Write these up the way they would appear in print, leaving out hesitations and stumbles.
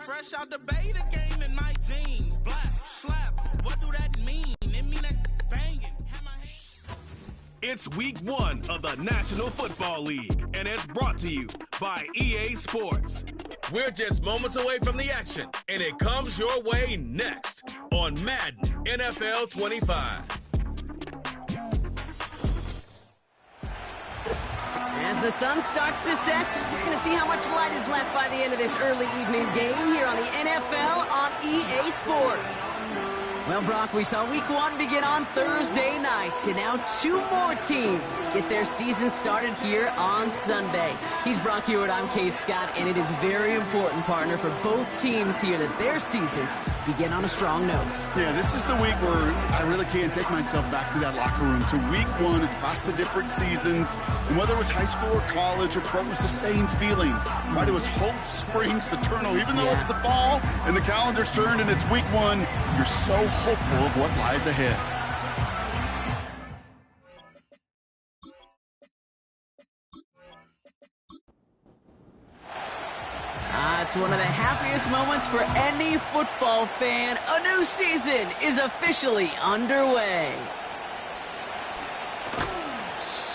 Fresh out the beta game in my jeans. Black, slap, what do that mean? It mean that banging. It's week 1 of the National Football League, and it's brought to you by EA Sports. We're just moments away from the action, and it comes your way next on Madden NFL 25. As the sun starts to set, you're going to see how much light is left by the end of this early evening game here on the NFL on EA Sports. Well, Brock, we saw week 1 begin on Thursday night, and now 2 more teams get their season started here on Sunday. He's Brock Hewitt, I'm Kate Scott, and it is very important, partner, for both teams here that their seasons begin on a strong note. Yeah, this is the week where I really can't take myself back to that locker room, to week 1 across the different seasons. And whether it was high school or college or pro, it was the same feeling. Right? It was hope springs eternal. Even though it's the fall and the calendar's turned and it's week 1, you're so hopeful of what lies ahead. It's one of the happiest moments for any football fan. A new season is officially underway.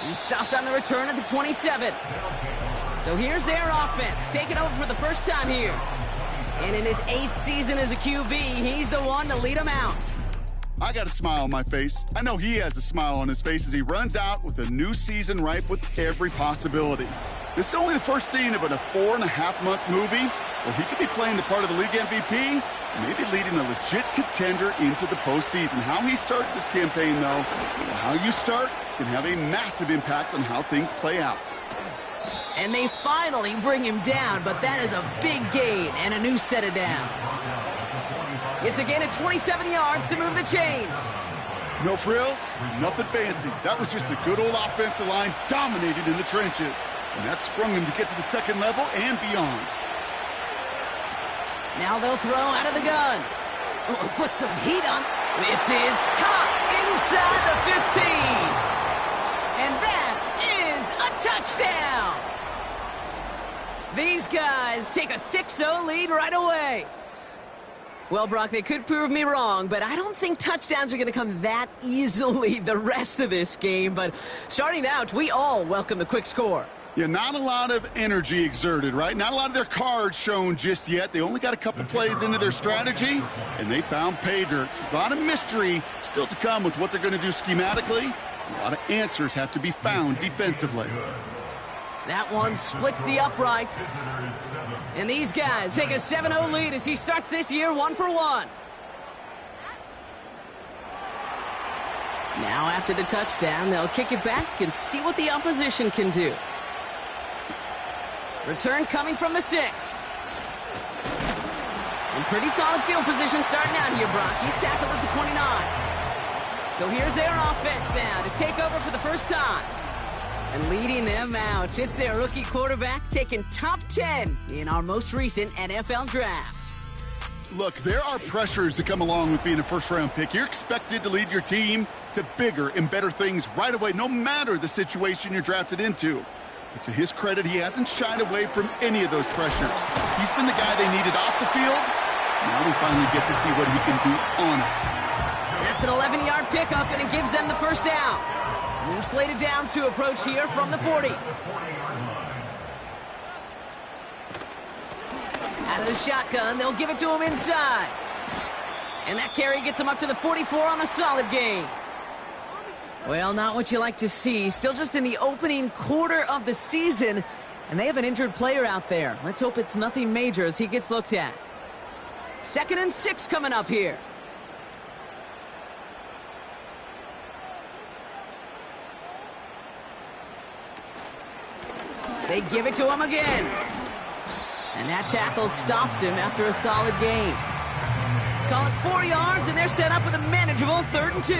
He stopped on the return at the 27. So here's their offense, taking over for the first time here. And in his 8th season as a QB, he's the one to lead them out. I got a smile on my face. I know he has a smile on his face as he runs out with a new season ripe with every possibility. This is only the first scene of a 4.5-month movie where he could be playing the part of the league MVP, maybe leading a legit contender into the postseason. How he starts this campaign, though, how you start can have a massive impact on how things play out. And they finally bring him down, but that is a big gain and a new set of downs. It's a gain of 27 yards to move the chains. No frills, nothing fancy. That was just a good old offensive line dominated in the trenches. And that sprung him to get to the second level and beyond. Now they'll throw out of the gun. Oh, put some heat on. This is caught inside the 15. And that is a touchdown. These guys take a 6-0 lead right away. Well, Brock, they could prove me wrong, but I don't think touchdowns are going to come that easily the rest of this game. But starting out, we all welcome the quick score. Yeah, not a lot of energy exerted, right? Not a lot of their cards shown just yet. They only got a couple plays into their strategy, and they found pay dirt. A lot of mystery still to come with what they're going to do schematically. A lot of answers have to be found defensively. That one splits the uprights. And these guys take a 7-0 lead as he starts this year 1 for 1. Now after the touchdown, they'll kick it back and see what the opposition can do. Return coming from the 6. And pretty solid field position starting out here, Brock. He's tackled at the 29. So here's their offense now to take over for the first time. And leading them out, it's their rookie quarterback taking top 10 in our most recent NFL draft. Look, there are pressures that come along with being a first-round pick. You're expected to lead your team to bigger and better things right away, no matter the situation you're drafted into. But to his credit, he hasn't shied away from any of those pressures. He's been the guy they needed off the field. Now we finally get to see what he can do on it. That's an 11-yard pickup, and it gives them the first down. New slated downs to approach here from the 40. Out of the shotgun, they'll give it to him inside. And that carry gets him up to the 44 on a solid gain. Well, not what you like to see. Still just in the opening quarter of the season, and they have an injured player out there. Let's hope it's nothing major as he gets looked at. 2nd and 6 coming up here. They give it to him again. And that tackle stops him after a solid gain. Call it 4 yards, and they're set up with a manageable 3rd and 2.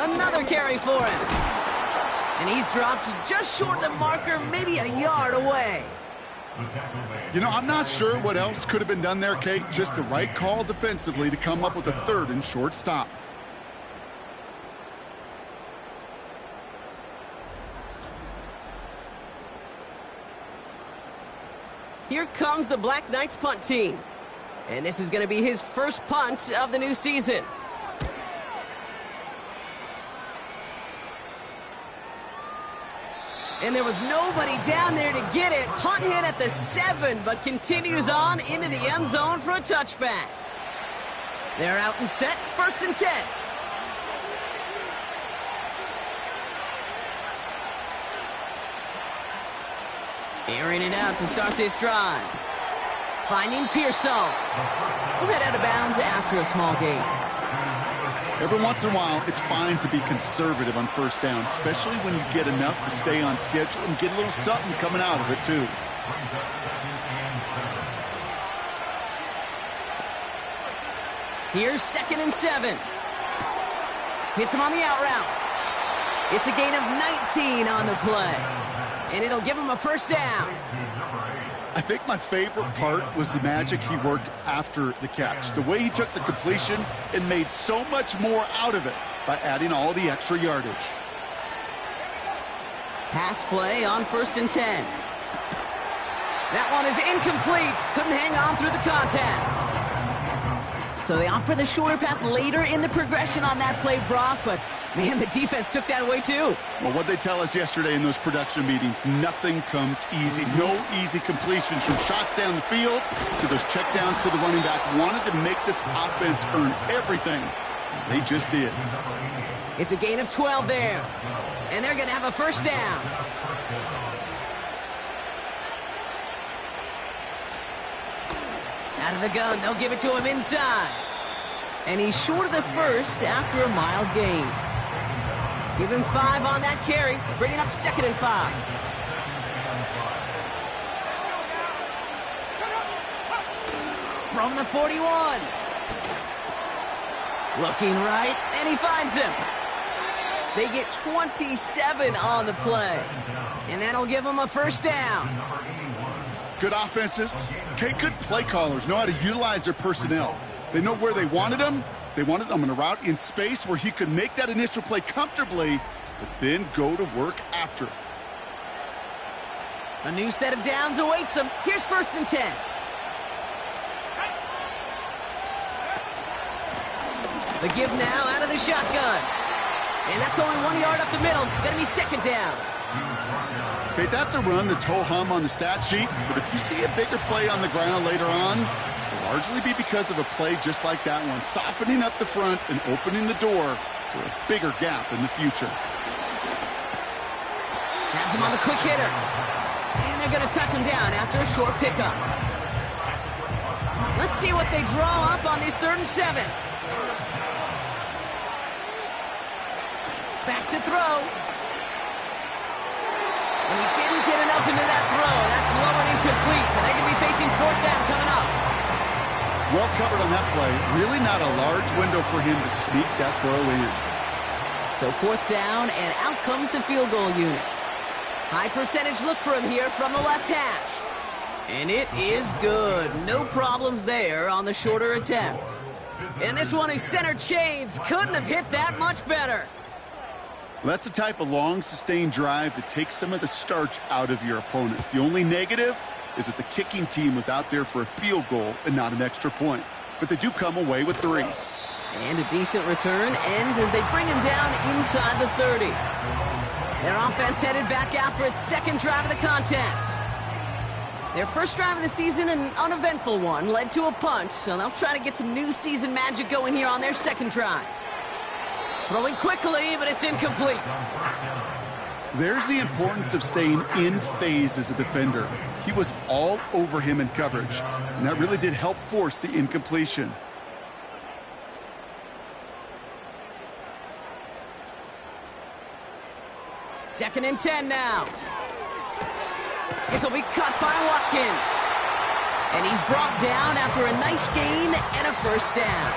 Another carry for him. And he's dropped just short of the marker, maybe a yard away. You know, I'm not sure what else could have been done there, Kate. Just the right call defensively to come up with a 3rd and short stop. Here comes the BlackKnights punt team. And this is going to be his first punt of the new season. And there was nobody down there to get it. Punt hit at the 7, but continues on into the end zone for a touchback. They're out and set, 1st and 10. Airing it out to start this drive. Finding Pearson. We'll head out of bounds after a small gain. Every once in a while, it's fine to be conservative on 1st down, especially when you get enough to stay on schedule and get a little something coming out of it, too. Here's 2nd and 7. Hits him on the out route. It's a gain of 19 on the play. And it'll give him a 1st down. I think my favorite part was the magic he worked after the catch. The way he took the completion and made so much more out of it by adding all the extra yardage. Pass play on 1st and 10. That one is incomplete. Couldn't hang on through the contact. So they opt for the shorter pass later in the progression on that play, Brock, but man, the defense took that away too. Well, what they tell us yesterday in those production meetings, nothing comes easy. No easy completions from shots down the field to those checkdowns to the running back. Wanted to make this offense earn everything. They just did. It's a gain of 12 there. And they're going to have a 1st down. Out of the gun, they'll give it to him inside. And he's short of the 1st after a mild gain. Give him 5 on that carry, bringing up 2nd and 5. From the 41. Looking right, and he finds him. They get 27 on the play. And that'll give him a 1st down. Good offenses. Okay, good play callers know how to utilize their personnel. They know where they wanted them. They wanted them in a route in space where he could make that initial play comfortably, but then go to work after it. A new set of downs awaits him. Here's 1st and 10. The give now out of the shotgun. And that's only 1 yard up the middle. Gonna be 2nd down. Okay, that's a run that's ho-hum on the stat sheet, but if you see a bigger play on the ground later on, it'll largely be because of a play just like that one, softening up the front and opening the door for a bigger gap in the future. Has him on the quick hitter. And they're going to touch him down after a short pickup. Let's see what they draw up on this 3rd and 7. Back to throw. And he didn't get enough into that throw. That's low and incomplete. So they're going to be facing 4th down coming up. Well covered on that play. Really not a large window for him to sneak that throw in. So 4th down, and out comes the field goal unit. High percentage look for him here from the left hash. And it is good. No problems there on the shorter attempt. And this one is center chains. Couldn't have hit that much better. That's the type of long, sustained drive that takes some of the starch out of your opponent. The only negative is that the kicking team was out there for a field goal and not an extra point. But they do come away with 3. And a decent return ends as they bring him down inside the 30. Their offense headed back out for its 2nd drive of the contest. Their 1st drive of the season, an uneventful one, led to a punt, so they'll try to get some new season magic going here on their 2nd drive. Throwing quickly, but it's incomplete. There's the importance of staying in phase as a defender. He was all over him in coverage, and that really did help force the incompletion. Second and 10 now. This will be caught by Watkins. And he's brought down after a nice gain and a 1st down.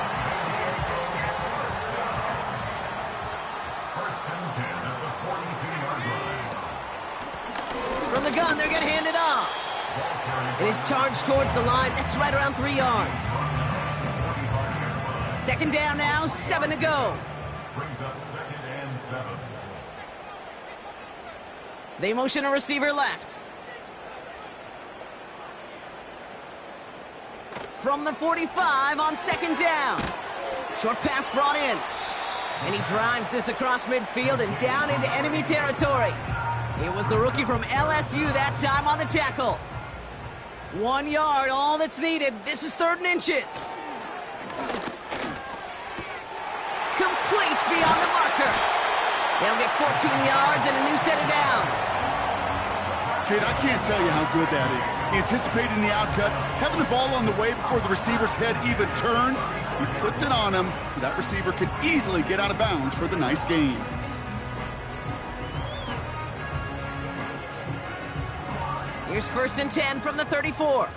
From the gun, they're going to hand it off. It is charged towards the line. That's right around 3 yards. 2nd down now, 7 to go. Brings up 2nd and 7. They motion a receiver left. from the 45 on second down. Short pass brought in. And he drives this across midfield and down into enemy territory. It was the rookie from LSU that time on the tackle. 1 yard, all that's needed. This is 3rd and inches. Complete beyond the marker. They'll get 14 yards and a new set of downs. Kid, I can't tell you how good that is. Anticipating the outcut, having the ball on the way before the receiver's head even turns. He puts it on him so that receiver can easily get out of bounds for the nice gain. Here's 1st and 10 from the 34.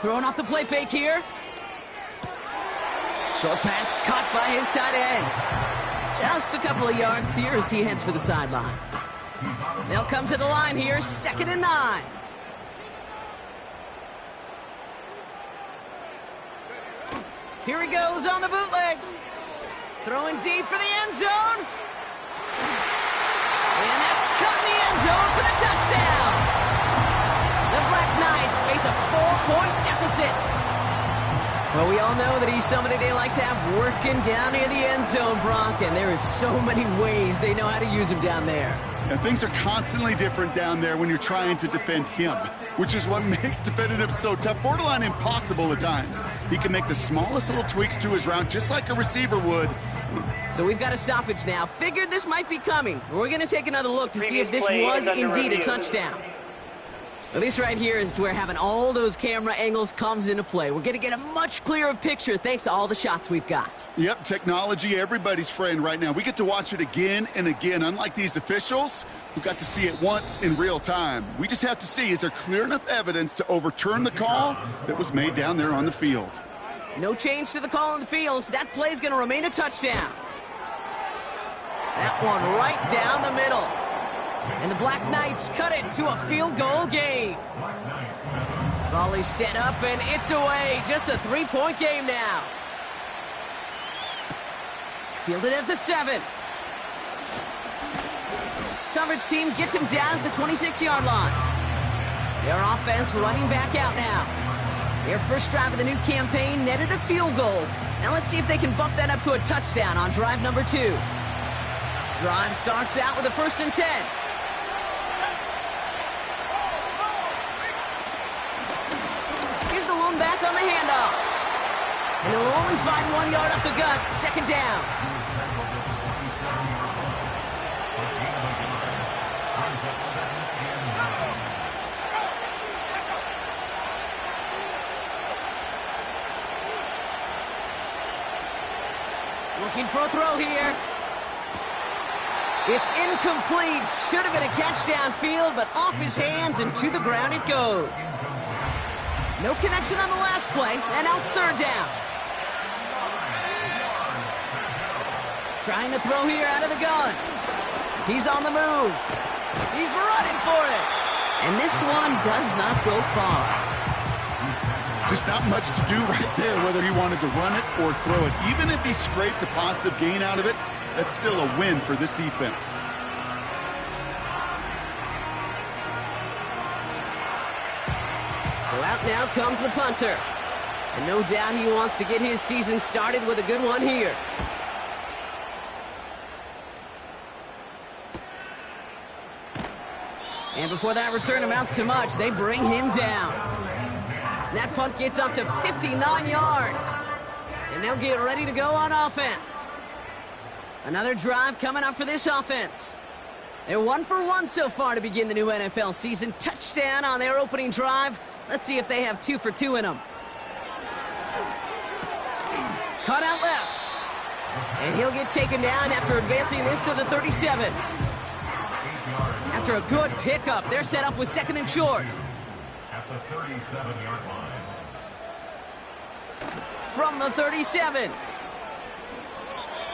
Throwing off the play fake here. Short pass caught by his tight end. Just a couple of yards here as he heads for the sideline. They'll come to the line here, 2nd and 9. Here he goes on the bootleg. Throwing deep for the end zone. And that's caught in the end zone for the touchdown. The BlackKnights face a 4-point deficit. Well, we all know that he's somebody they like to have working down near the end zone, Brock, and there is so many ways they know how to use him down there. And things are constantly different down there when you're trying to defend him, which is what makes defending him so tough, borderline impossible at times. He can make the smallest little tweaks to his route just like a receiver would. So we've got a stoppage now. Figured this might be coming. We're going to take another look to see if this was indeed a touchdown. Well, this right here is where having all those camera angles comes into play. We're going to get a much clearer picture thanks to all the shots we've got. Yep, technology, everybody's friend right now. We get to watch it again and again. Unlike these officials, who got to see it once in real time. We just have to see, is there clear enough evidence to overturn the call that was made down there on the field? No change to the call on the field, so that play's going to remain a touchdown. That one right down the middle. And the BlackKnights cut it to a field goal game. Volley set up, and it's away. Just a 3-point game now. Fielded at the 7. Coverage team gets him down at the 26-yard line. Their offense running back out now. Their first drive of the new campaign netted a field goal. Now let's see if they can bump that up to a touchdown on drive number 2. Drive starts out with a 1st and 10. Here's the lone back on the handoff. And he'll only find 1 yard up the gut, 2nd down. Looking for a throw here. It's incomplete. Should have been a catch downfield, but off his hands and to the ground it goes. No connection on the last play, and now it's 3rd down. Trying to throw here out of the gun. He's on the move. He's running for it. And this one does not go far. Just not much to do right there, whether he wanted to run it or throw it. Even if he scraped a positive gain out of it, that's still a win for this defense. So out now comes the punter. And no doubt he wants to get his season started with a good one here. And before that return amounts to much, they bring him down. That punt gets up to 59 yards. And they'll get ready to go on offense. Another drive coming up for this offense. They're 1 for 1 so far to begin the new NFL season. Touchdown on their opening drive. Let's see if they have 2 for 2 in them. Cut out left. And he'll get taken down after advancing this to the 37. After a good pickup, they're set up with 2nd and short. At the 37-yard line. From the 37.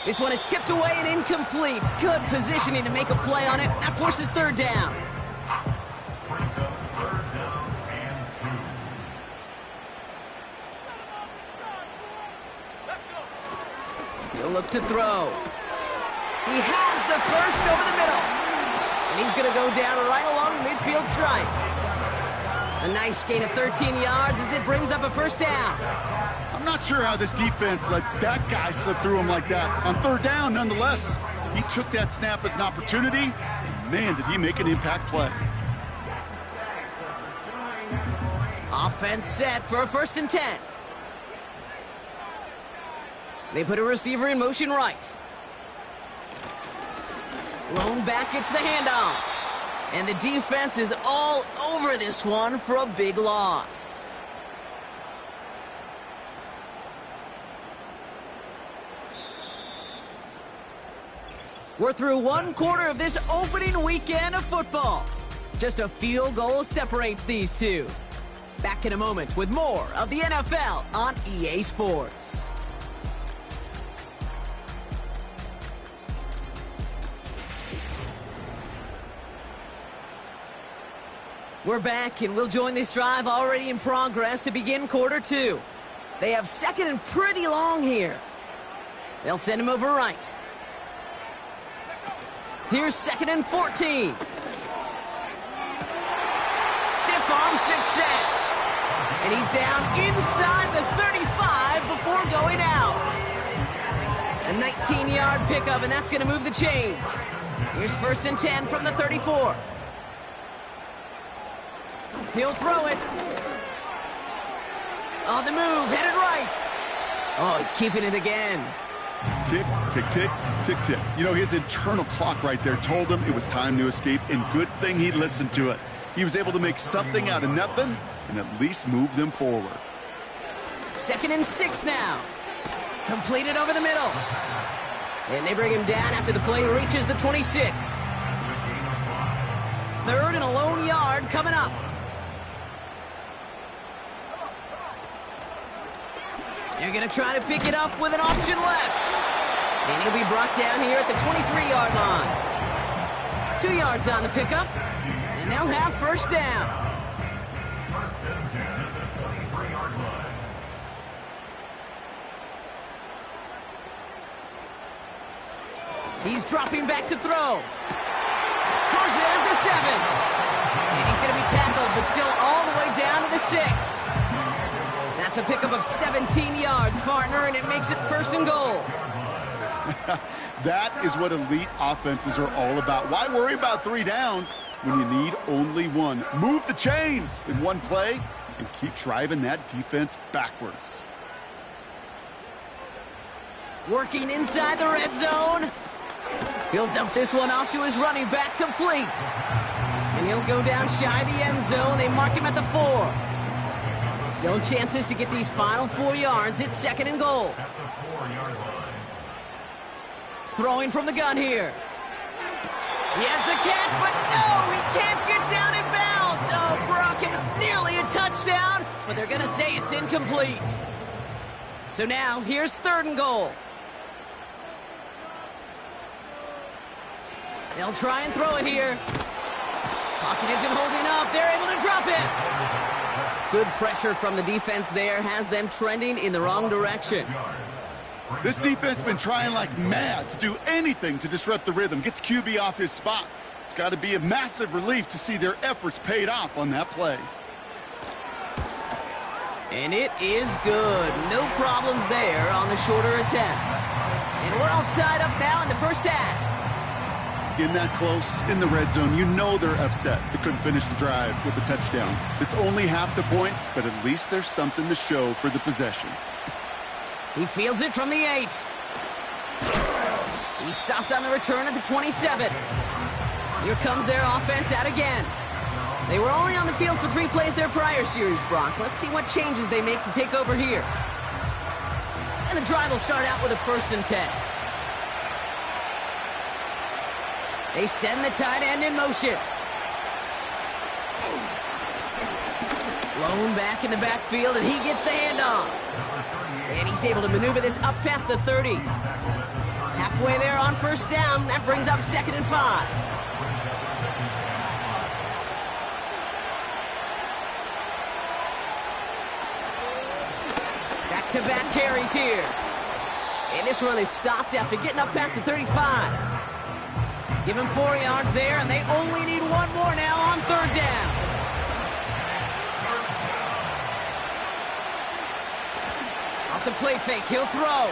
This one is tipped away and incomplete. Good positioning to make a play on it. That forces 3rd down. Brings up 3rd down and 2. He'll look to throw. He has the first over the middle. And he's going to go down right along the midfield stripe. A nice gain of 13 yards as it brings up a first down. I'm not sure how this defense let that guy slip through him like that. On third down, nonetheless, he took that snap as an opportunity, and man, did he make an impact play. Offense set for a 1st and 10. They put a receiver in motion right. Lone back gets the handoff. And the defense is all over this one for a big loss. We're through one quarter of this opening weekend of football. Just a field goal separates these two. Back in a moment with more of the NFL on EA Sports. We're back, and we'll join this drive already in progress to begin quarter two. They have 2nd and pretty long here. They'll send him over right. Here's 2nd and 14. Stiff arm success. And he's down inside the 35 before going out. A 19-yard pickup, and that's going to move the chains. Here's 1st and 10 from the 34. He'll throw it. On the move, headed right. Oh, he's keeping it again. Tick, tick, tick, tick, tick. You know, his internal clock right there told him it was time to escape, and good thing he listened to it. He was able to make something out of nothing and at least move them forward. 2nd and 6 now. Completed over the middle. And they bring him down after the play reaches the 26. 3rd and a lone yard coming up. They're going to try to pick it up with an option left. And he'll be brought down here at the 23-yard line. 2 yards on the pickup. And they'll have 1st down. 1st and 10 at the 23-yard line. He's dropping back to throw. Goes in at the 7. And he's going to be tackled, but still all the way down to the 6. That's a pickup of 17 yards, partner, and it makes it 1st and goal. That is what elite offenses are all about. Why worry about 3 downs when you need only 1? Move the chains in one play and keep driving that defense backwards. Working inside the red zone. He'll dump this one off to his running back, complete. And he'll go down shy of the end zone. They mark him at the 4. Still chances to get these final 4 yards. It's 2nd and goal. At the 4-yard line. Throwing from the gun here. He has the catch, but no, he can't get down in bounds. Oh, Brock, it was nearly a touchdown, but they're going to say it's incomplete. So now, here's 3rd and goal. They'll try and throw it here. Pocket isn't holding up. They're able to drop it. Good pressure from the defense there has them trending in the wrong direction. This defense has been trying like mad to do anything to disrupt the rhythm, get the QB off his spot. It's got to be a massive relief to see their efforts paid off on that play. And it is good. No problems there on the shorter attempt. And we're all tied up now in the first half. In that close, in the red zone, you know they're upset. They couldn't finish the drive with the touchdown. It's only half the points, but at least there's something to show for the possession. He fields it from the 8. He stopped on the return at the 27. Here comes their offense out again. They were only on the field for 3 plays their prior series, Brock. Let's see what changes they make to take over here. And the drive will start out with a 1st and 10. They send the tight end in motion. Lone back in the backfield, and he gets the handoff. And he's able to maneuver this up past the 30. Halfway there on 1st down. That brings up 2nd and 5. Back-to-back carries here. And this one is stopped after getting up past the 35. Give him 4 yards there, and they only need 1 more now on 3rd down. Off the play fake, he'll throw.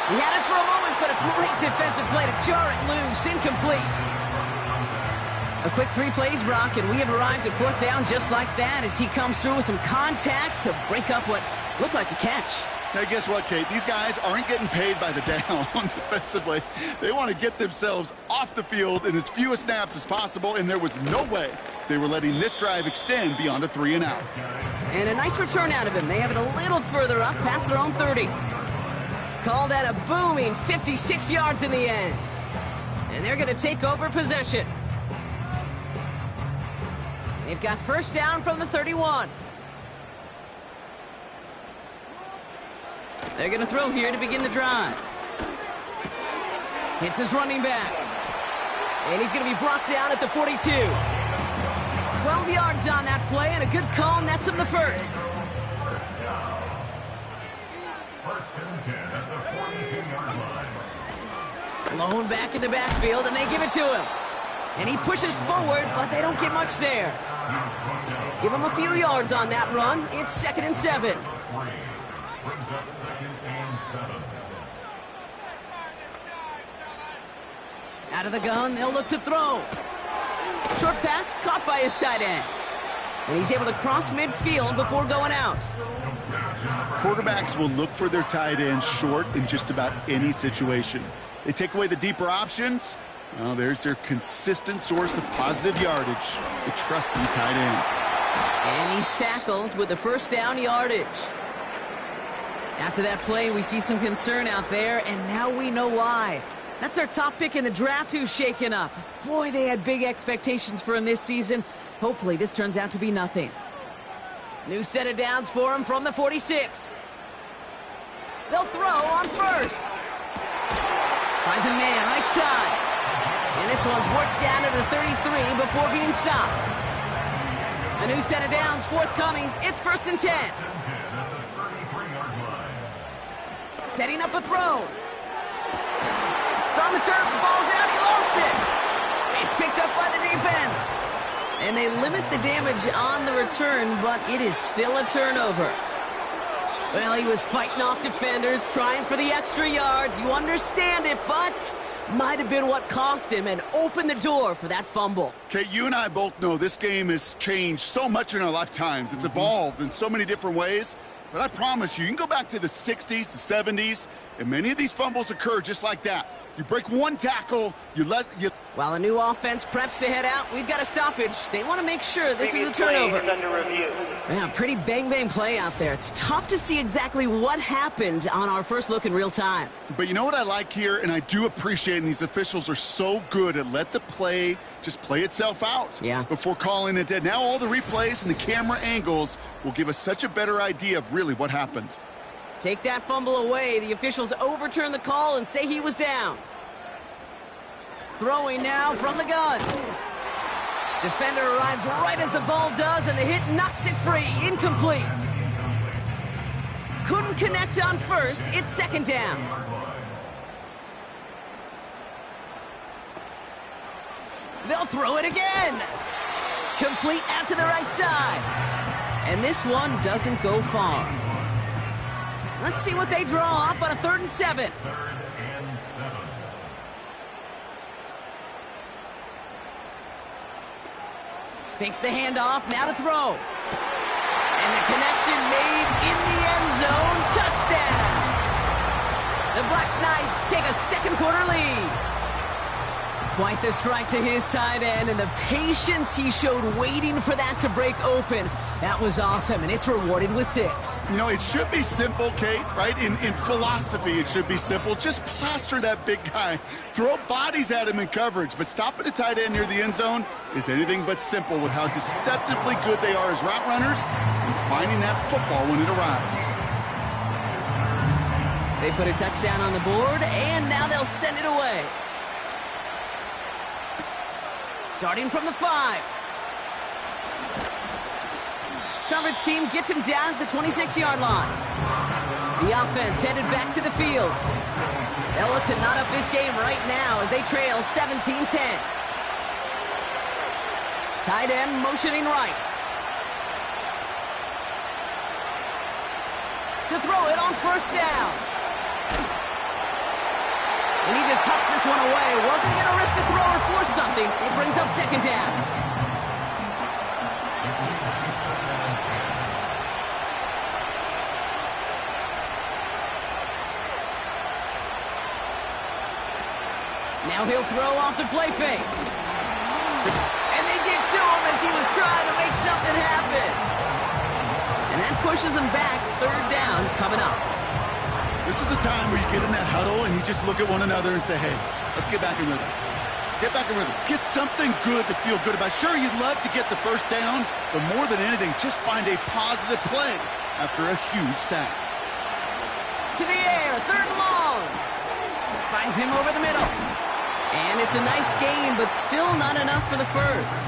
He had it for a moment, but a great defensive play to jar it loose. Incomplete. A quick 3 plays, Brock, and we have arrived at 4th down just like that as he comes through with some contact to break up what looked like a catch. Now, guess what, Kate? These guys aren't getting paid by the down defensively. They want to get themselves off the field in as few snaps as possible, and there was no way they were letting this drive extend beyond a 3-and-out. And a nice return out of him. They have it a little further up, past their own 30. Call that a booming 56 yards in the end. And they're going to take over possession. They've got 1st down from the 31. They're going to throw here to begin the drive. Hits his running back. And he's going to be brought down at the 42. 12 yards on that play, and a good call nets him the first. First and 10 at the 42-yard line. Lone back in the backfield, and they give it to him. And he pushes forward, but they don't get much there. Give him a few yards on that run. It's 2nd and 7. Brings up 2nd and 7. Out of the gun, they'll look to throw. Short pass caught by his tight end. And he's able to cross midfield before going out. Quarterbacks will look for their tight end short in just about any situation. They take away the deeper options. Well, there's their consistent source of positive yardage, the trusty tight end. And he's tackled with the 1st down yardage. After that play, we see some concern out there, and now we know why. That's our top pick in the draft who's shaken up. Boy, they had big expectations for him this season. Hopefully, this turns out to be nothing. New set of downs for him from the 46. They'll throw on 1st. Finds a man right side. And this one's worked down to the 33 before being stopped. A new set of downs forthcoming. It's 1st and 10. Setting up a throw. It's on the turf. The ball's out. He lost it. It's picked up by the defense. And they limit the damage on the return, but it is still a turnover. Well, he was fighting off defenders, trying for the extra yards. You understand it, but might have been what cost him and opened the door for that fumble. Okay, you and I both know this game has changed so much in our lifetimes. It's evolved in so many different ways. But I promise you can go back to the 60s, the 70s, and many of these fumbles occur just like that. You break one tackle, While a new offense preps to head out, we've got a stoppage. They want to make sure this is a turnover. Is under review. Yeah, pretty bang-bang play out there. It's tough to see exactly what happened on our first look in real time. But you know what I like here, and I do appreciate, and these officials are so good at let the play just play itself out before calling it dead. Now all the replays and the camera angles will give us such a better idea of really what happened. Take that fumble away. The officials overturn the call and say he was down. Throwing now from the gun. Defender arrives right as the ball does, and the hit knocks it free. Incomplete. Couldn't connect on 1st. It's 2nd down. They'll throw it again. Complete out to the right side. And this one doesn't go far. Let's see what they draw up on a 3rd and 7. Fakes the handoff, now to throw. And the connection made in the end zone. Touchdown! The BlackKnights take a 2nd quarter lead. Quite the strike to his tight end, and the patience he showed waiting for that to break open. That was awesome, and it's rewarded with 6. You know, it should be simple, Kate, right? In philosophy, it should be simple. Just plaster that big guy. Throw bodies at him in coverage, but stopping a tight end near the end zone is anything but simple with how deceptively good they are as route runners and finding that football when it arrives. They put a touchdown on the board, and now they'll send it away. Starting from the 5. Coverage team gets him down at the 26-yard line. The offense headed back to the field. They'll look to knot up this game right now as they trail 17-10. Tight end motioning right. to throw it on first down. And he just hucks this one away. Wasn't going to risk a throw or force something. It brings up second down. Now he'll throw off the play fake. And they get to him as he was trying to make something happen. And that pushes him back. Third down coming up. This is a time where you get in that huddle and you just look at one another and say, hey, let's get back in rhythm. Get back in rhythm. Get something good to feel good about. Sure, you'd love to get the first down, but more than anything, just find a positive play after a huge sack. To the air, third and long. Finds him over the middle. And it's a nice game, but still not enough for the first.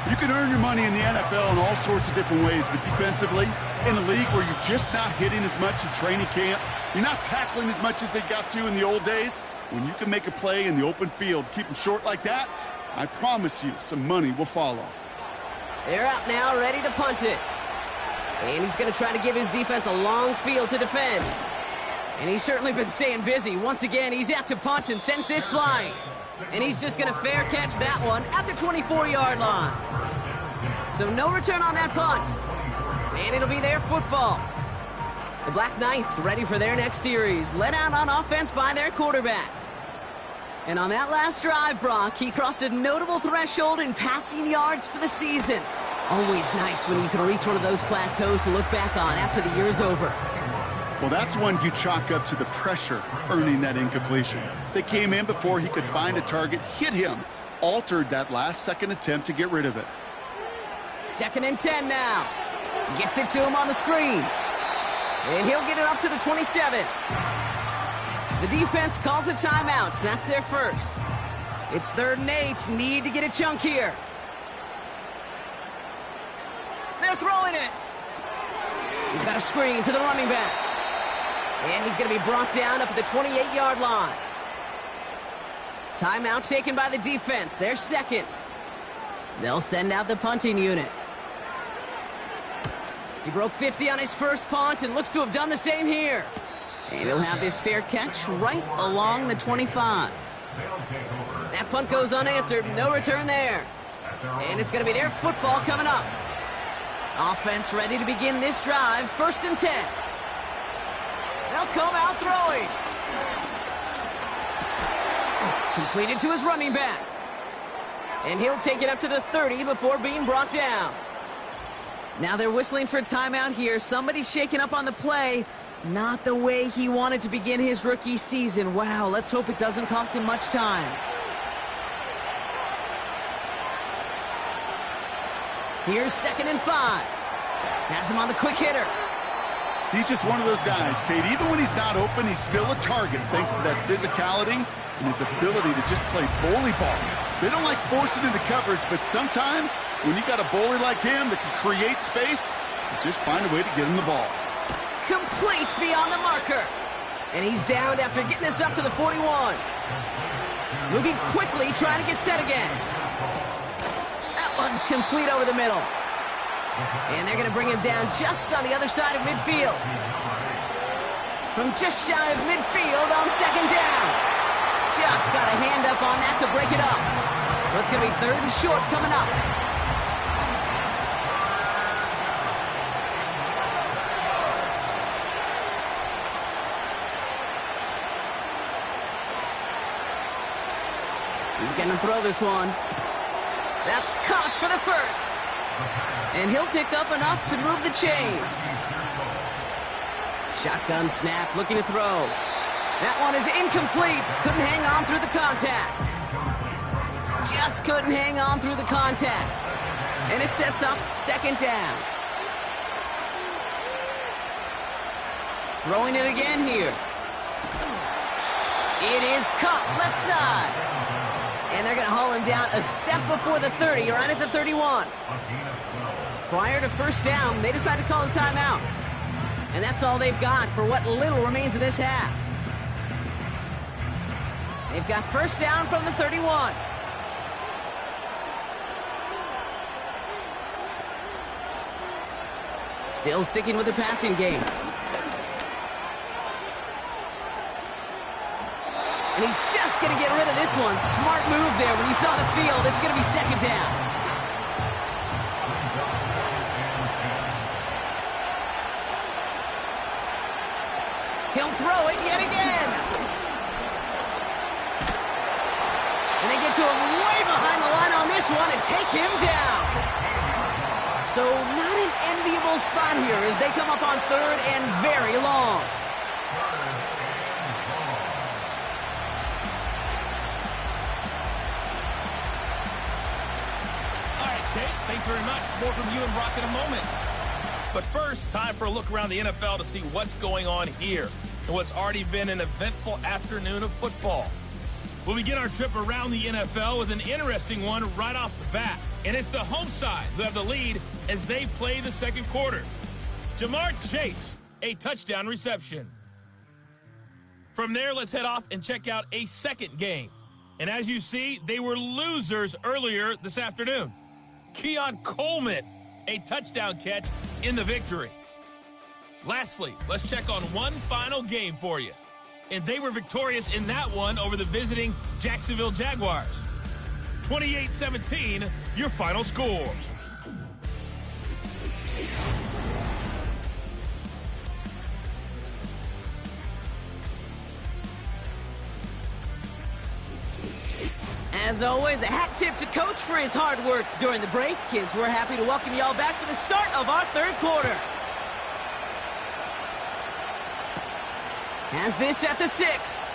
You can earn your money in the NFL in all sorts of different ways, but defensively, in a league where you're just not hitting as much in training camp, you're not tackling as much as they got to in the old days, when you can make a play in the open field, keep them short like that, I promise you some money will follow. They're out now, ready to punt it. And he's going to try to give his defense a long field to defend. And he's certainly been staying busy. Once again, he's out to punt and sends this flying. And he's just going to fair catch that one at the 24-yard line. So no return on that punt. And it'll be their football. The BlackKnights ready for their next series, led out on offense by their quarterback. And on that last drive, Brock, he crossed a notable threshold in passing yards for the season. Always nice when you can reach one of those plateaus to look back on after the year's over. Well, that's one you chalk up to the pressure earning that incompletion. They came in before he could find a target, hit him, altered that last-second attempt to get rid of it. 2nd and 10 now. Gets it to him on the screen. And he'll get it up to the 27. The defense calls a timeout. That's their first. It's 3rd and 8. Need to get a chunk here. They're throwing it. We've got a screen to the running back. And he's going to be brought down up at the 28-yard line. Timeout taken by the defense. Their second. They'll send out the punting unit. He broke 50 on his first punt and looks to have done the same here. And he'll have this fair catch right along the 25. That punt goes unanswered. No return there. And it's going to be their football coming up. Offense ready to begin this drive. 1st and 10. They'll come out throwing. Completed to his running back. And he'll take it up to the 30 before being brought down. Now they're whistling for a timeout here. Somebody's shaking up on the play. Not the way he wanted to begin his rookie season. Wow, let's hope it doesn't cost him much time. Here's 2nd and 5. Has him on the quick hitter. He's just one of those guys, Kate. Even when he's not open, he's still a target thanks to that physicality and his ability to just play bully ball. They don't like forcing into coverage, but sometimes when you got a bully like him that can create space, you just find a way to get him the ball. Complete beyond the marker. And he's down after getting this up to the 41. Moving quickly, trying to get set again. That one's complete over the middle. And they're going to bring him down just on the other side of midfield. From just shy of midfield on 2nd down. Just got a hand up on that to break it up. So it's going to be 3rd and short coming up. He's going to throw this one. That's caught for the first. And he'll pick up enough to move the chains. Shotgun snap, looking to throw. That one is incomplete. Couldn't hang on through the contact. Just couldn't hang on through the contact. And it sets up 2nd down. Throwing it again here. It is caught left side. And they're going to haul him down a step before the 30, right at the 31. Prior to first down, they decide to call a timeout. And that's all they've got for what little remains of this half. They've got first down from the 31. Still sticking with the passing game. And he's just going to get rid of this one. Smart move there. When you saw the field, it's going to be second down. He'll throw it yet again. And they get to him way behind the line on this one and take him down. So not an enviable spot here as they come up on third and very long. Thanks very much. More from you and Brock in a moment. But first, time for a look around the NFL to see what's going on here and what's already been an eventful afternoon of football. We'll begin our trip around the NFL with an interesting one right off the bat. And it's the home side who have the lead as they play the second quarter. Jamar Chase, a touchdown reception. From there, let's head off and check out a second game. And as you see, they were losers earlier this afternoon. Keon Coleman, a touchdown catch in the victory. Lastly, let's check on one final game for you. And they were victorious in that one over the visiting Jacksonville Jaguars. 28-17, your final score. As always, a hat tip to Coach for his hard work during the break, as we're happy to welcome y'all back for the start of our third quarter. Has this at the 6.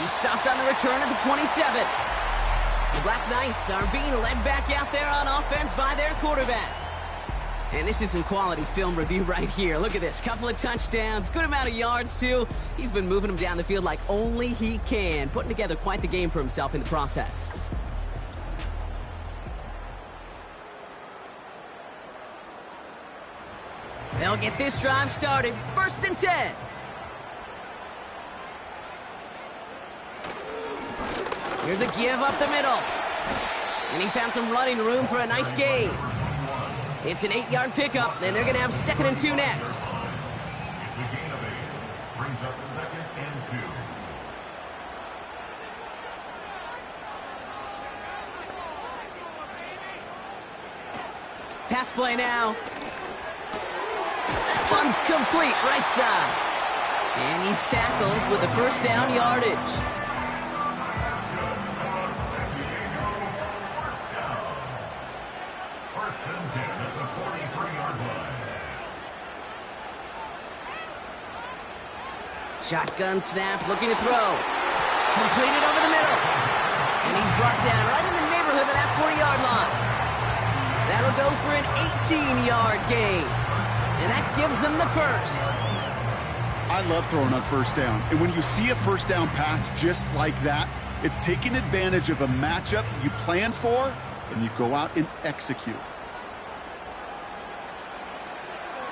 He's stopped on the return at the 27. The BlackKnights are being led back out there on offense by their quarterback. And this is some quality film review right here. Look at this. Couple of touchdowns, good amount of yards, too. He's been moving them down the field like only he can, putting together quite the game for himself in the process. They'll get this drive started. 1st and 10. Here's a give up the middle. And he found some running room for a nice gain. It's an 8-yard pickup, and they're going to have 2nd and 2 next. It's a gain of 8. Brings up 2nd and 2. Pass play now. That one's complete, right side. And he's tackled with the first down yardage. Shotgun snap, looking to throw. Completed over the middle. And he's brought down right in the neighborhood of that 40-yard line. That'll go for an 18-yard gain. And that gives them the first. I love throwing on first down. And when you see a first down pass just like that, it's taking advantage of a matchup you plan for, and you go out and execute.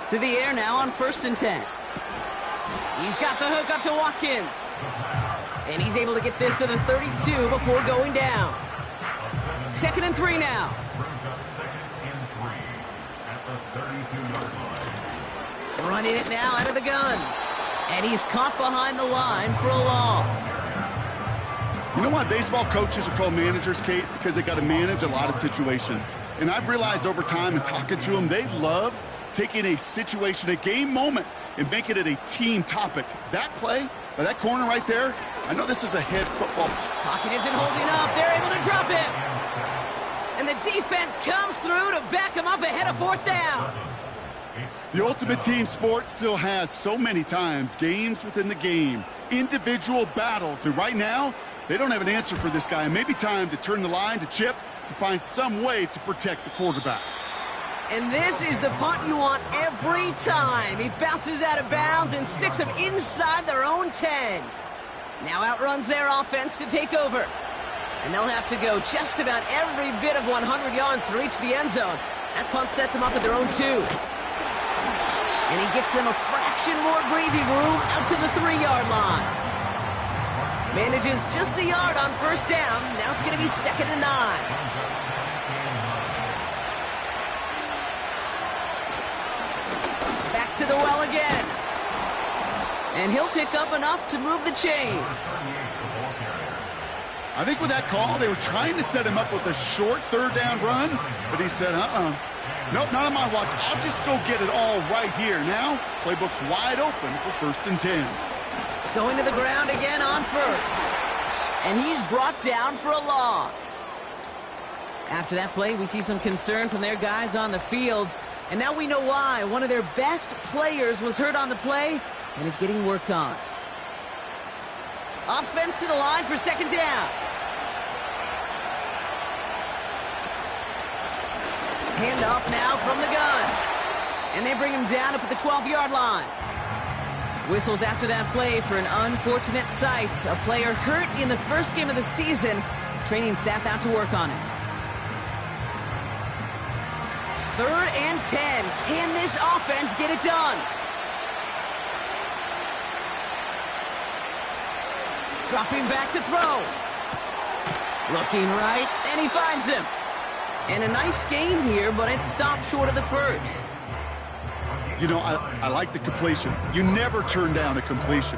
To the air now on 1st and 10. He's got the hook up to Watkins. And he's able to get this to the 32 before going down. 2nd and 3 now. Brings up 2nd and 3 at the 32-yard line. Running it now out of the gun. And he's caught behind the line for a loss. You know why baseball coaches are called managers, Kate? Because they got to manage a lot of situations. And I've realized over time in talking to them, they love taking a situation, a game moment, and making it a team topic. That play, by that corner right there, I know this is a head football. Pocket isn't holding up. They're able to drop him. And the defense comes through to back him up ahead of 4th down. The ultimate team sport still has so many times games within the game, individual battles, and right now, they don't have an answer for this guy. It may be time to turn the line to Chip to find some way to protect the quarterback. And this is the punt you want every time. He bounces out of bounds and sticks them inside their own 10. Now outruns their offense to take over. And they'll have to go just about every bit of 100 yards to reach the end zone. That punt sets them up at their own 2. And he gets them a fraction more breathing room out to the 3-yard line. Manages just a yard on 1st down. Now it's going to be 2nd and 9. to the well again. And he'll pick up enough to move the chains. I think with that call, they were trying to set him up with a short third down run, but he said, nope, not on my watch. I'll just go get it all right here. Now, playbook's wide open for 1st and 10. Going to the ground again on first. And he's brought down for a loss. After that play, we see some concern from their guys on the field. And now we know why. One of their best players was hurt on the play and is getting worked on. Offense to the line for 2nd down. Handoff now from the gun. And they bring him down up at the 12-yard line. Whistles after that play for an unfortunate sight. A player hurt in the first game of the season. Training staff out to work on it. 3rd and 10. Can this offense get it done? Dropping back to throw. Looking right, and he finds him. And a nice gain here, but it stopped short of the first. You know, I like the completion. You never turn down a completion.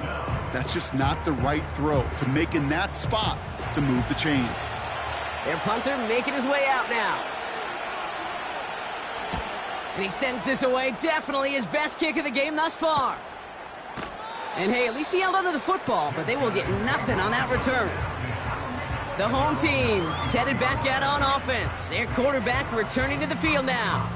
That's just not the right throw to make in that spot to move the chains. Their punter making his way out now. And he sends this away. Definitely his best kick of the game thus far. And hey, at least he held onto the football, but they will get nothing on that return. The home team's headed back out on offense. Their quarterback returning to the field now.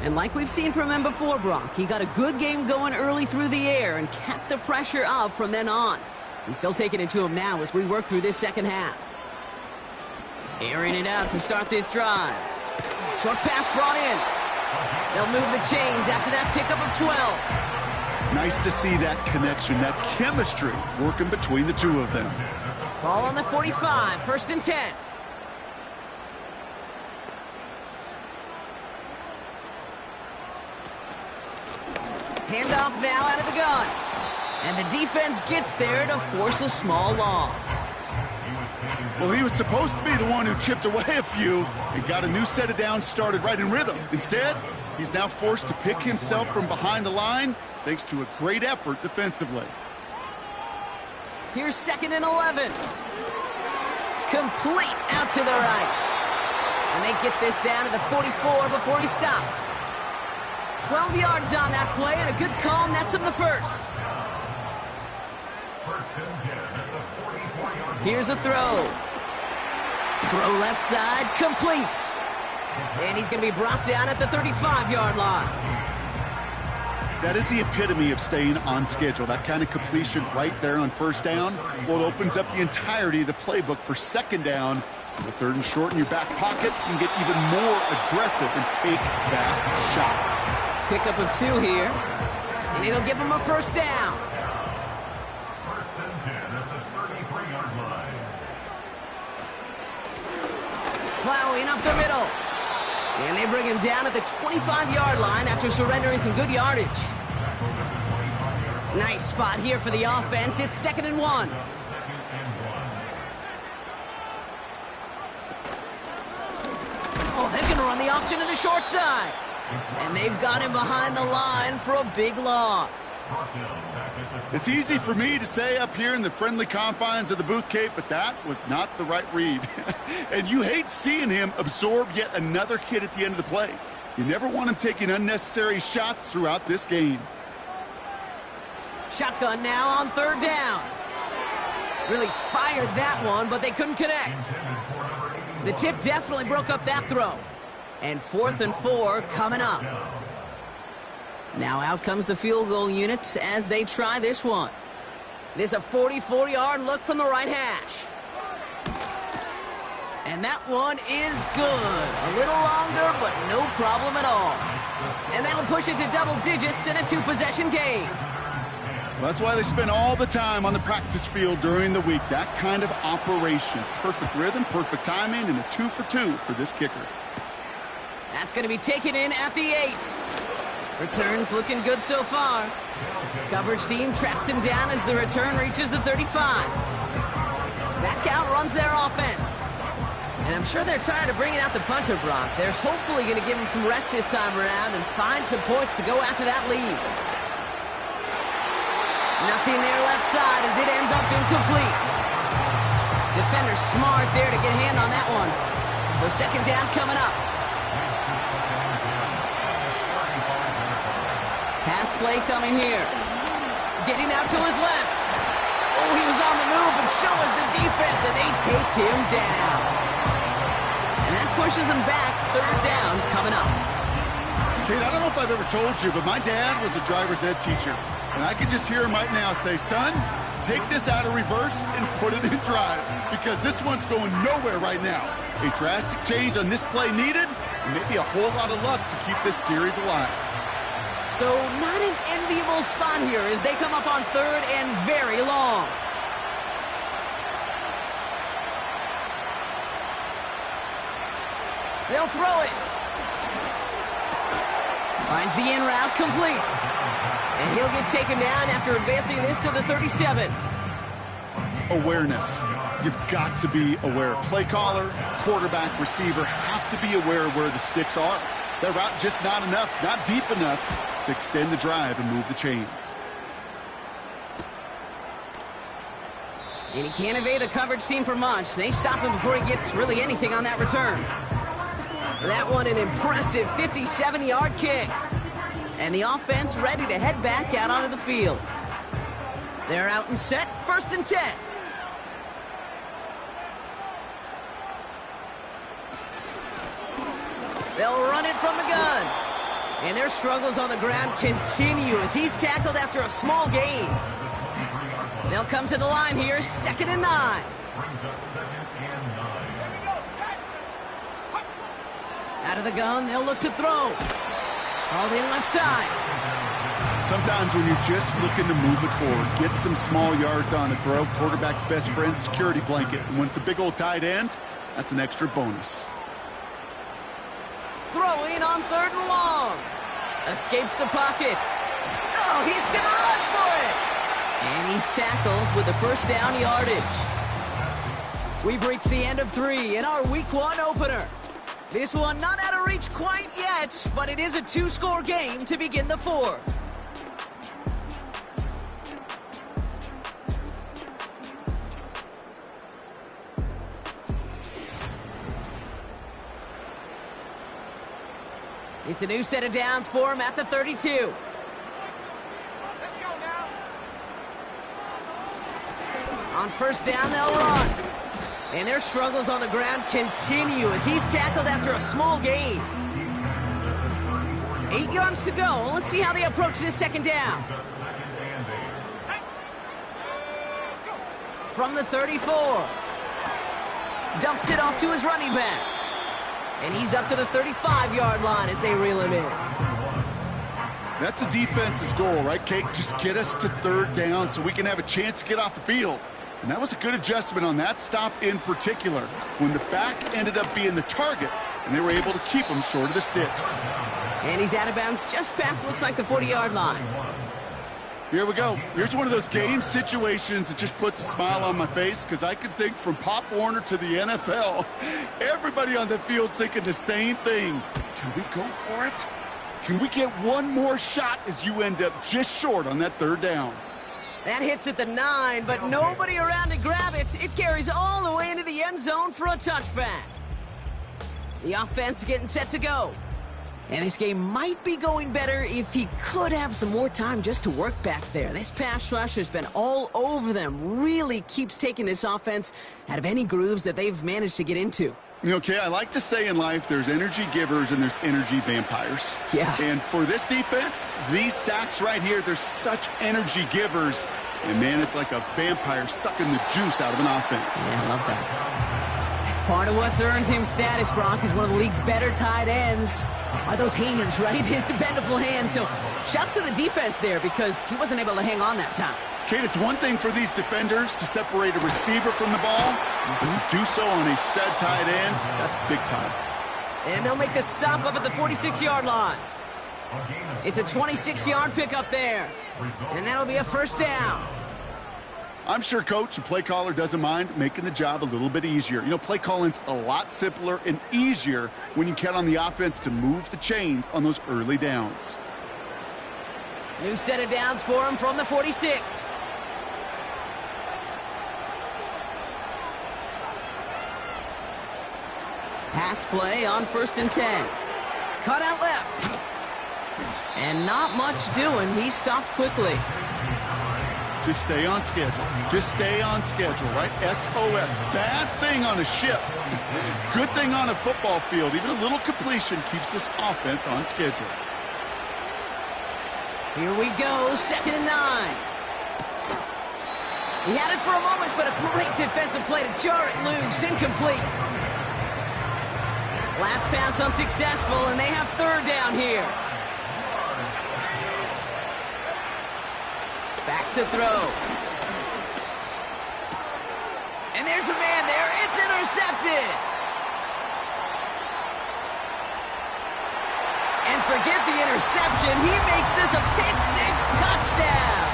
And like we've seen from him before, Brock, he got a good game going early through the air and kept the pressure up from then on. He's still taking it to him now as we work through this second half. Airing it out to start this drive. Short pass brought in. They'll move the chains after that pickup of 12. Nice to see that connection, that chemistry working between the two of them. Ball on the 45, 1st and 10. Handoff now out of the gun. And the defense gets there to force a small loss. Well, he was supposed to be the one who chipped away a few and got a new set of downs started right in rhythm. Instead, he's now forced to pick himself from behind the line thanks to a great effort defensively. Here's 2nd and 11. Complete out to the right. And they get this down to the 44 before he stopped. 12 yards on that play, and a good call nets him the first. Here's a throw. Throw left side, complete. And he's going to be brought down at the 35-yard line. That is the epitome of staying on schedule. That kind of completion right there on 1st down. Well, it opens up the entirety of the playbook for 2nd down. With 3rd and short in your back pocket, you can get even more aggressive and take that shot. Pickup of 2 here. And it'll give him a 1st down. 1st and 10 at the 33-yard line. Plowing up the middle. And they bring him down at the 25-yard line after surrendering some good yardage. Nice spot here for the offense. It's 2nd and 1. Oh, they're going to run the option to the short side. And they've got him behind the line for a big loss. It's easy for me to say up here in the friendly confines of the booth, Cape, but that was not the right read. And you hate seeing him absorb yet another hit at the end of the play. You never want him taking unnecessary shots throughout this game. Shotgun now on 3rd down. Really fired that one, but they couldn't connect. The tip definitely broke up that throw. And 4th and 4 coming up. Now out comes the field goal unit as they try this one. There's a 44-yard look from the right hash. And that one is good. A little longer, but no problem at all. And that'll push it to double digits in a 2-possession game. Well, that's why they spend all the time on the practice field during the week. That kind of operation. Perfect rhythm, perfect timing, and a 2 for 2 for this kicker. That's going to be taken in at the 8. Returns looking good so far. Coverage team tracks him down as the return reaches the 35. Back out runs their offense. And I'm sure they're tired of bringing out the punter, Brock. They're hopefully going to give him some rest this time around and find some points to go after that lead. Nothing there left side as it ends up incomplete. Defender smart there to get a hand on that one. So second down coming up. Pass play coming here. Getting out to his left. Oh, he was on the move, but so was the defense, and they take him down. And that pushes him back. Third down coming up. Kate, I don't know if I've ever told you, but my dad was a driver's ed teacher. And I can just hear him right now say, son, take this out of reverse and put it in drive, because this one's going nowhere right now. A drastic change on this play needed, and maybe a whole lot of luck to keep this series alive. So not an enviable spot here as they come up on third and very long. They'll throw it. Finds the in route complete. And he'll get taken down after advancing this to the 37. Awareness. You've got to be aware. Play caller, quarterback, receiver have to be aware of where the sticks are. That route just not enough, not deep enough to extend the drive and move the chains. And he can't evade the coverage team for much. They stop him before he gets really anything on that return. That one an impressive 57-yard kick. And the offense ready to head back out onto the field. They're out and set, 1st and 10. They'll run it from the gun. And their struggles on the ground continue as he's tackled after a small gain. They'll come to the line here, 2nd and 9. Out of the gun, they'll look to throw. Called in left side. Sometimes when you're just looking to move it forward, get some small yards on a throw, quarterback's best friend, security blanket. And when it's a big old tight end, that's an extra bonus. Throwing on 3rd and long. Escapes the pocket. Oh, he's going to run for it. And he's tackled with the first down yardage. We've reached the end of 3 in our Week 1 opener. This one not out of reach quite yet, but it is a 2-score game to begin the 4th. It's a new set of downs for him at the 32. Let's go now. On 1st down, they'll run. And their struggles on the ground continue as he's tackled after a small gain. 8 yards to go. Let's see how they approach this 2nd down. From the 34. Dumps it off to his running back. And he's up to the 35-yard line as they reel him in. That's a defense's goal, right, Kate? Just get us to 3rd down so we can have a chance to get off the field. And that was a good adjustment on that stop in particular, when the back ended up being the target, and they were able to keep him short of the sticks. And he's out of bounds just past, looks like, the 40-yard line. Here we go. Here's one of those game situations that just puts a smile on my face, because I can think from Pop Warner to the NFL, everybody on the field's thinking the same thing. Can we go for it? Can we get one more shot as you end up just short on that 3rd down? That hits at the 9, but nobody around to grab it. It carries all the way into the end zone for a touchback. The offense getting set to go. And this game might be going better if he could have some more time just to work back there. This pass rush has been all over them. Really keeps taking this offense out of any grooves that they've managed to get into. Okay, I like to say in life there's energy givers and there's energy vampires. Yeah. And for this defense, these sacks right here, they're such energy givers. And, man, it's like a vampire sucking the juice out of an offense. Yeah, I love that. Part of what's earned him status, Brock, is one of the league's better tight ends. Are those hands, right? His dependable hands. So shouts to the defense there because he wasn't able to hang on that time. Kate, it's one thing for these defenders to separate a receiver from the ball, but to do so on a stud tight end, that's big time. And they'll make the stop up at the 46-yard line. It's a 26-yard pickup there. And that'll be a 1st down. I'm sure coach and play caller doesn't mind making the job a little bit easier. You know, play calling's a lot simpler and easier when you count on the offense to move the chains on those early downs. New set of downs for him from the 46. Pass play on 1st and 10. Cut out left. And not much doing. He stopped quickly. Just stay on schedule. Just stay on schedule, right? SOS. Bad thing on a ship. Good thing on a football field. Even a little completion keeps this offense on schedule. Here we go, 2nd and 9. He had it for a moment, but a great defensive play to jar it loose. Incomplete. Last pass unsuccessful, and they have 3rd down here. Back to throw. And there's a man there. It's intercepted. And forget the interception. He makes this a pick-6 touchdown.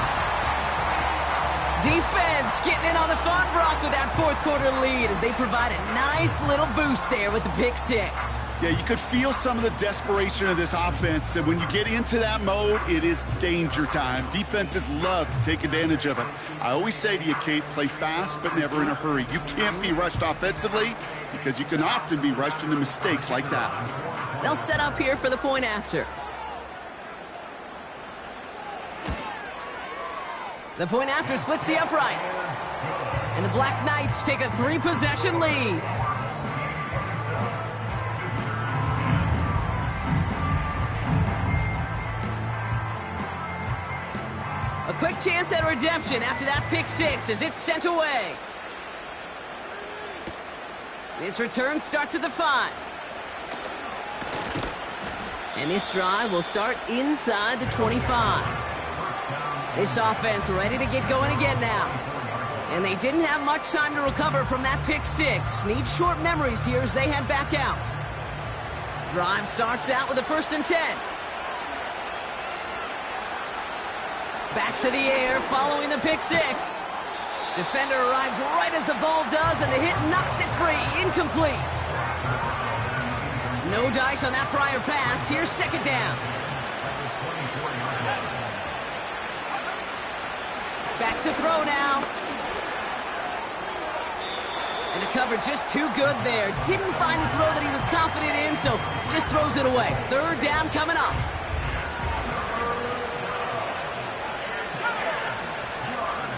Defense getting in on the fun, Brock, with that 4th quarter lead as they provide a nice little boost there with the pick-6. Yeah, you could feel some of the desperation of this offense, and when you get into that mode, it is danger time. Defenses love to take advantage of it. I always say to you, Kate, play fast but never in a hurry. You can't be rushed offensively because you can often be rushed into mistakes like that. They'll set up here for the point after. The point after splits the uprights. And the Black Knights take a 3-possession lead. A quick chance at redemption after that pick-6 as it's sent away. This return starts at the 5. And this drive will start inside the 25. This offense ready to get going again now. And they didn't have much time to recover from that pick-6. Need short memories here as they head back out. Drive starts out with a 1st and 10. Back to the air following the pick-6. Defender arrives right as the ball does, and the hit knocks it free. Incomplete. No dice on that prior pass. Here's 2nd down. Back to throw now. And the cover just too good there. Didn't find the throw that he was confident in, so just throws it away. 3rd down coming up.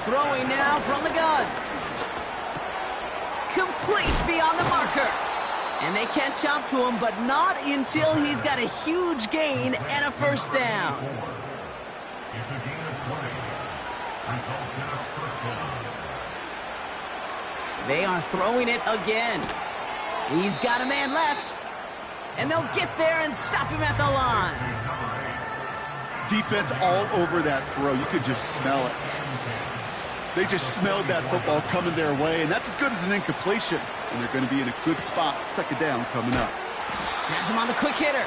Throwing now from the gun. Complete beyond the marker. And they catch up to him, but not until he's got a huge gain and a 1st down. It's a gain of 20. Results in a 1st down. They are throwing it again. He's got a man left. And they'll get there and stop him at the line. Defense all over that throw. You could just smell it. They just smelled that football coming their way, and that's as good as an incompletion. And they're going to be in a good spot. 2nd down coming up. Has him on the quick hitter.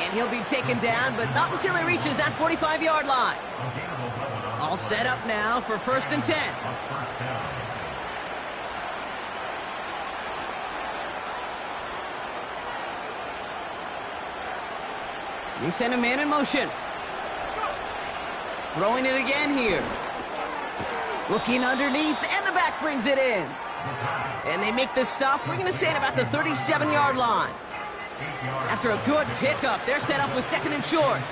And he'll be taken down, but not until he reaches that 45-yard line. All set up now for 1st and 10. They send a man in motion. Throwing it again here. Looking underneath, and the back brings it in. And they make the stop. We're going to say at about the 37-yard line. After a good pickup, they're set up with 2nd and short.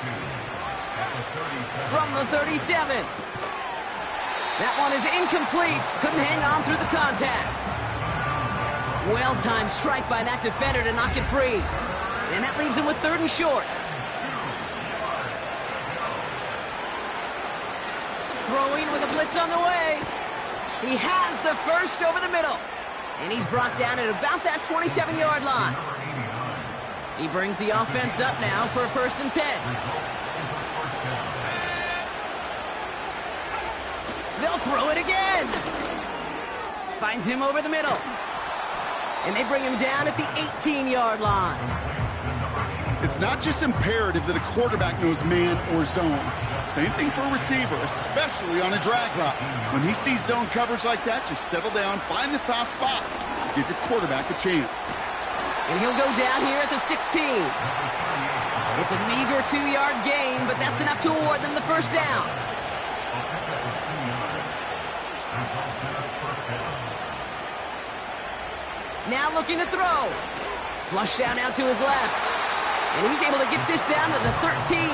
From the 37. That one is incomplete. Couldn't hang on through the contact. Well-timed strike by that defender to knock it free. And that leaves him with 3rd and short. Throwing with a blitz on the way. He has the 1st over the middle. And he's brought down at about that 27-yard line. He brings the offense up now for a 1st and 10. They'll throw it again. Finds him over the middle. And they bring him down at the 18-yard line. It's not just imperative that a quarterback knows man or zone. Same thing for a receiver, especially on a drag route. When he sees zone coverage like that, just settle down, find the soft spot. Give your quarterback a chance. And he'll go down here at the 16. It's a meager 2-yard gain, but that's enough to award them the first down. Now looking to throw. Flush down out to his left. And he's able to get this down to the 13.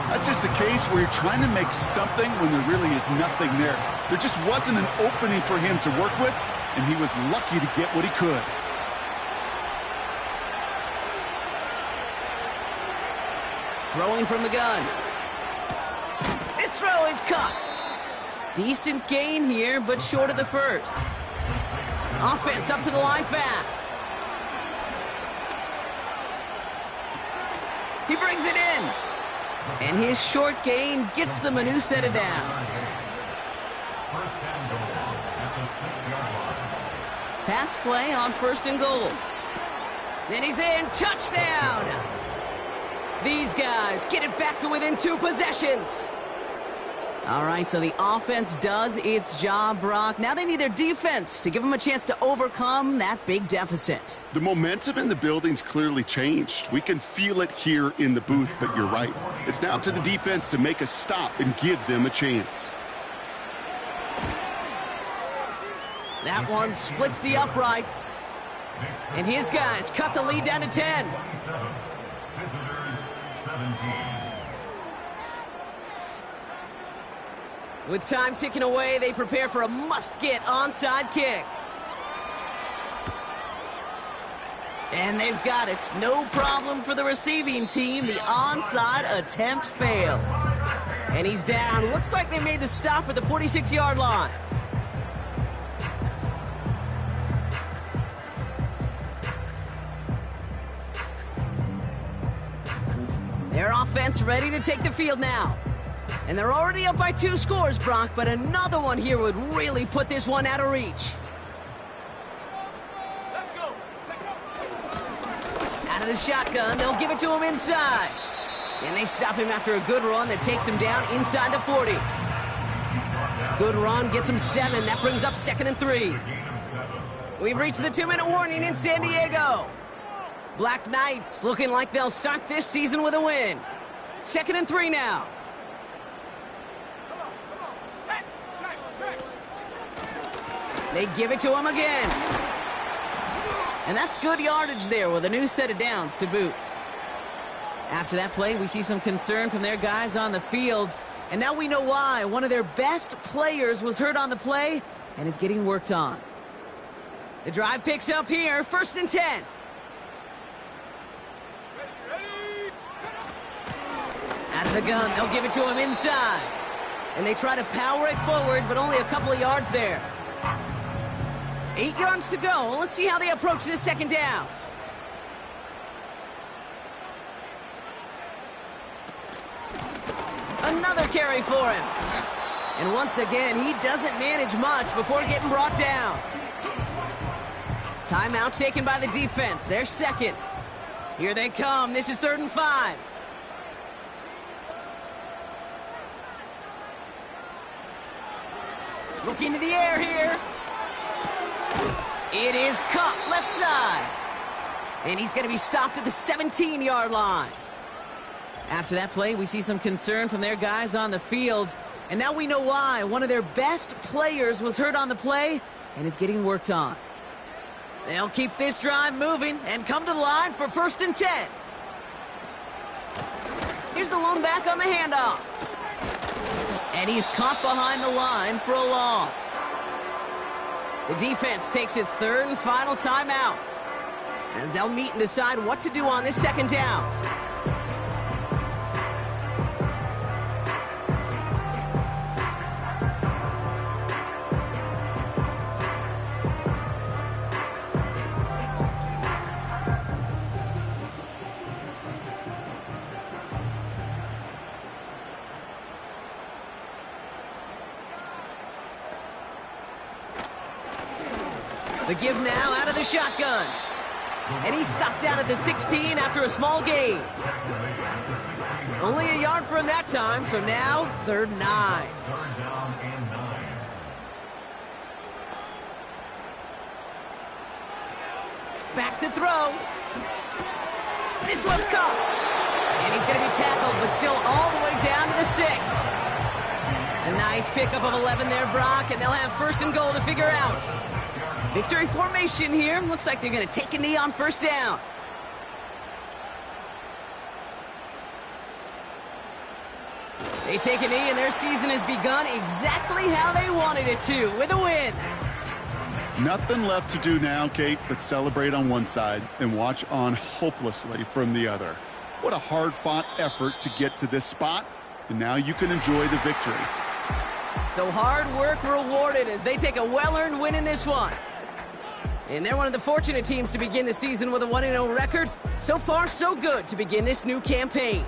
That's just a case where you're trying to make something when there really is nothing there. There just wasn't an opening for him to work with, and he was lucky to get what he could. Throwing from the gun. This throw is caught. Decent gain here, but short of the first. Offense up to the line fast. He brings it in. And his short gain gets them a new set of downs. Pass play on 1st and goal. Then he's in. Touchdown. These guys get it back to within 2 possessions. All right, so the offense does its job, Brock. Now they need their defense to give them a chance to overcome that big deficit. The momentum in the building's clearly changed. We can feel it here in the booth, but you're right. It's now up to the defense to make a stop and give them a chance. That one splits the uprights. And his guys cut the lead down to 10. With time ticking away, they prepare for a must-get onside kick. And they've got it. No problem for the receiving team. The onside attempt fails. And he's down. Looks like they made the stop at the 46-yard line. Their offense ready to take the field now. And they're already up by 2 scores, Brock, but another one here would really put this one out of reach. Let's go. Out of the shotgun, they'll give it to him inside. And they stop him after a good run that takes him down inside the 40. Good run, gets him 7. That brings up 2nd and 3. We've reached the 2-minute warning in San Diego. BlackKnights looking like they'll start this season with a win. 2nd and 3 now. They give it to him again. And that's good yardage there with a new set of downs to boot. After that play, we see some concern from their guys on the field. And now we know why. One of their best players was hurt on the play and is getting worked on. The drive picks up here. 1st and 10. Out of the gun, they'll give it to him inside. And they try to power it forward, but only a couple of yards there. 8 yards to go. Let's see how they approach this 2nd down. Another carry for him. And once again, he doesn't manage much before getting brought down. Timeout taken by the defense. Their 2nd. Here they come. This is 3rd and 5. Looking to the air here. It is caught left side. And he's going to be stopped at the 17-yard line. After that play, we see some concern from their guys on the field. And now we know why. One of their best players was hurt on the play and is getting worked on. They'll keep this drive moving and come to the line for 1st and 10. Here's the lone back on the handoff. And he's caught behind the line for a loss. The defense takes its 3rd and final timeout as they'll meet and decide what to do on this 2nd down. The give now out of the shotgun. And he's stopped down at the 16 after a small gain. Only a yard for him that time, so now 3rd and 9. 3rd down and 9. Back to throw. This one's caught. And he's going to be tackled, but still all the way down to the 6. A nice pickup of 11 there, Brock, and they'll have 1st and goal to figure out. Victory formation here. Looks like they're going to take a knee on 1st down. They take a knee, and their season has begun exactly how they wanted it to, with a win. Nothing left to do now, Kate, but celebrate on one side and watch on hopelessly from the other. What a hard-fought effort to get to this spot, and now you can enjoy the victory. So hard work rewarded as they take a well-earned win in this one. And they're one of the fortunate teams to begin the season with a 1-0 record. So far, so good to begin this new campaign.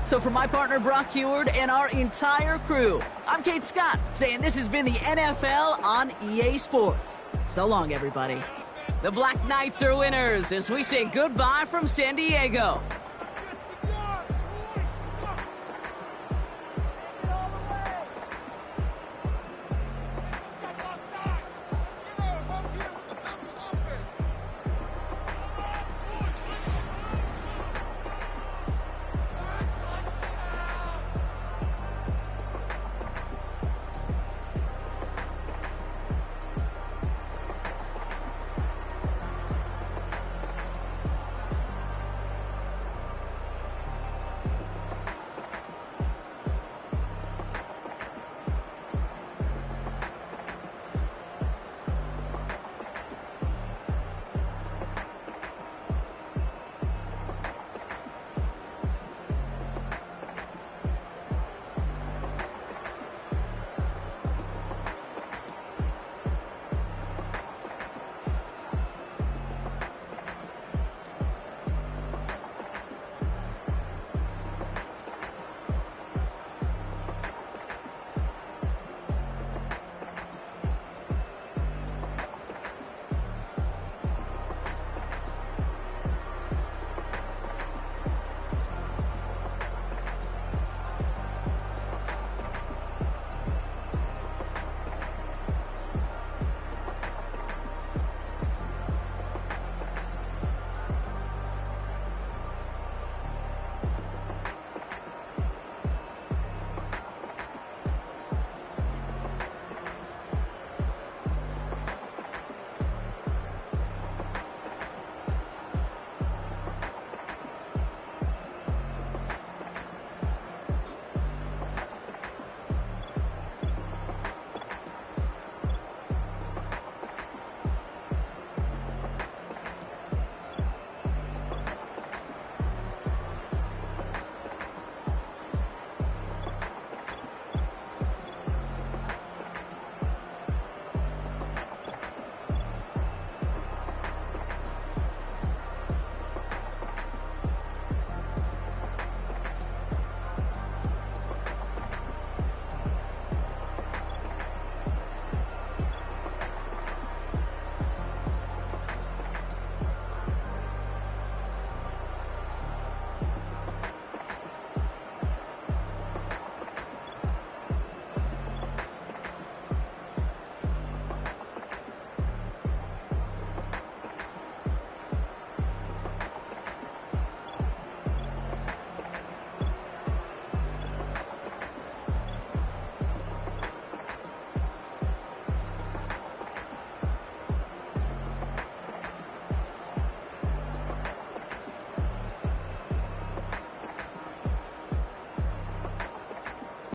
So for my partner, Brock Heward, and our entire crew, I'm Kate Scott, saying this has been the NFL on EA Sports. So long, everybody. The Black Knights are winners as we say goodbye from San Diego.